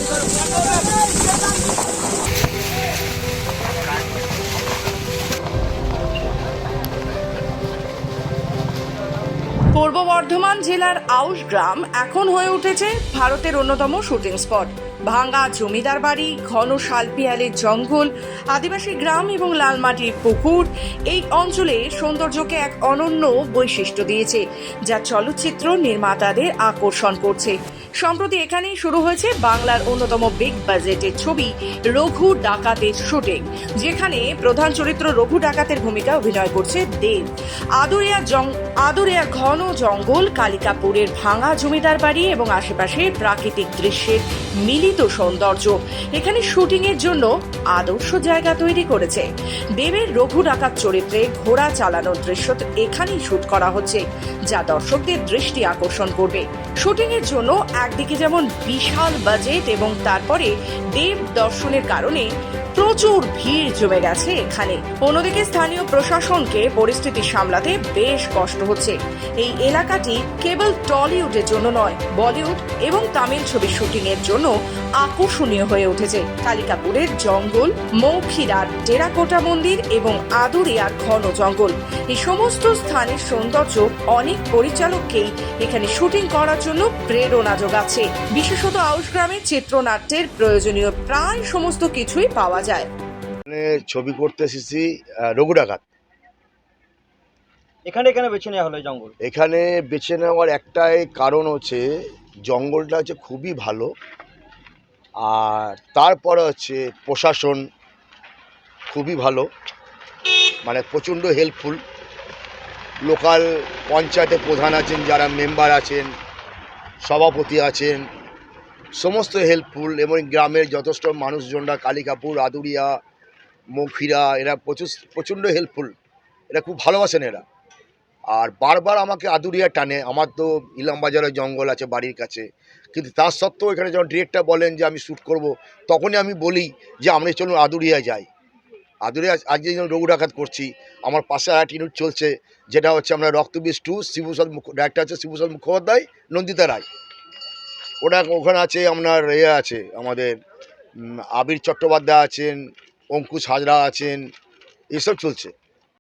পূর্ব বর্ধমান জেলার আউশ গ্রাম এখন হয়ে উঠেছে ভারতের অন্যতম শুটিং স্পট। ভাঙা জমিদার বাড়ি, ঘন শালপিয়ালের জঙ্গল, আদিবাসী গ্রাম এবং লালমাটির পুকুর এই অঞ্চলে সৌন্দর্যকে এক অনন্য বৈশিষ্ট্য দিয়েছে, যা চলচ্চিত্র নির্মাতাদের আকর্ষণ করছে। সম্প্রতি এখানেই শুরু হয়েছে বাংলার অন্যতম বিগ বাজেটের ছবি রঘু ডাকাতের শুটিং, যেখানে প্রধান চরিত্র রঘু ডাকাতের ভূমিকা অভিনয় করছে দেব। আদুরিয়া ঘন জঙ্গল, কালিকাপুরের ভাঙা জমিদার বাড়ি এবং আশেপাশের প্রাকৃতিক দৃশ্যের মিলিত সৌন্দর্য এখানে শুটিং এর জন্য আদর্শ জায়গা তৈরি করেছে। দেবের রঘু ডাকাত চরিত্রে ঘোড়া চালানোর দৃশ্য এখানেই শুট করা হচ্ছে, যা দর্শকদের দৃষ্টি আকর্ষণ করবে। শুটিং এর জন্য একদিকে যেমন বিশাল বাজেট এবং তারপরে দেব দর্শনের কারণে প্রচুর ভিড় জমে গেছে এখানে। অন্যদিকে স্থানীয় প্রশাসনকে পরিস্থিতি সামলাতে বেশ কষ্ট হচ্ছে। এই এলাকাটি কেবল টলিউডের জন্য নয়, বলিউড এবং তামিল ছবির শুটিং এর জন্য আকর্ষণীয় হয়ে উঠেছে। কালিকাপুরের জঙ্গল, মৌখিরার টেরাকোটা মন্দির এবং আদুরিয়ার ঘন জঙ্গল, এই সমস্ত স্থানের সৌন্দর্য অনেক পরিচালককেই এখানে শুটিং করার জন্য প্রেরণা যোগাচ্ছে। বিশেষত আউশ গ্রামের চিত্রনাট্যের প্রয়োজনীয় প্রায় সমস্ত কিছুই পাওয়া যায়। ছবি করতে এসেছি রঘু ডাকাত। এখানে কেন বেছে নেওয়া হলো জঙ্গল? এখানে বেছে নেওয়ার একটাই কারণ হচ্ছে জঙ্গলটা হচ্ছে খুবই ভালো, আর তারপরে হচ্ছে প্রশাসন খুবই ভালো, মানে প্রচণ্ড হেল্পফুল। লোকাল পঞ্চায়েতের প্রধান আছেন, যারা মেম্বার আছেন, সভাপতি আছেন, সমস্ত হেল্পফুল। এবং গ্রামের যথেষ্ট মানুষজনরা, কালিকাপুর, আদুরিয়া, মৌখিরা, এরা প্রচণ্ড হেল্পফুল। এরা খুব ভালোবাসেন এরা। আর বারবার আমাকে আদুরিয়া টানে। আমার তো ইলামবাজারের জঙ্গল আছে বাড়ির কাছে, কিন্তু তার সত্ত্বেও এখানে যখন ডিরেক্টর বলেন যে আমি শ্যুট করব, তখনই আমি বলি যে আমরা চলুন আদুরিয়া যাই। আদুরিয়া আজকে যেমন রঘু ডাকাত করছি, আমার পাশে আর একটা ইউনিট চলছে, যেটা হচ্ছে আমরা রক্তবীজ 2, শিবুসল ডাক্তার আছে শিবুসল মুখোপাধ্যায়, নন্দিতা রায়। ওখানে আছে আপনার আছে আমাদের আবির চট্টোপাধ্যায় আছেন, অঙ্কুশ হাজরা আছেন, এসব চলছে।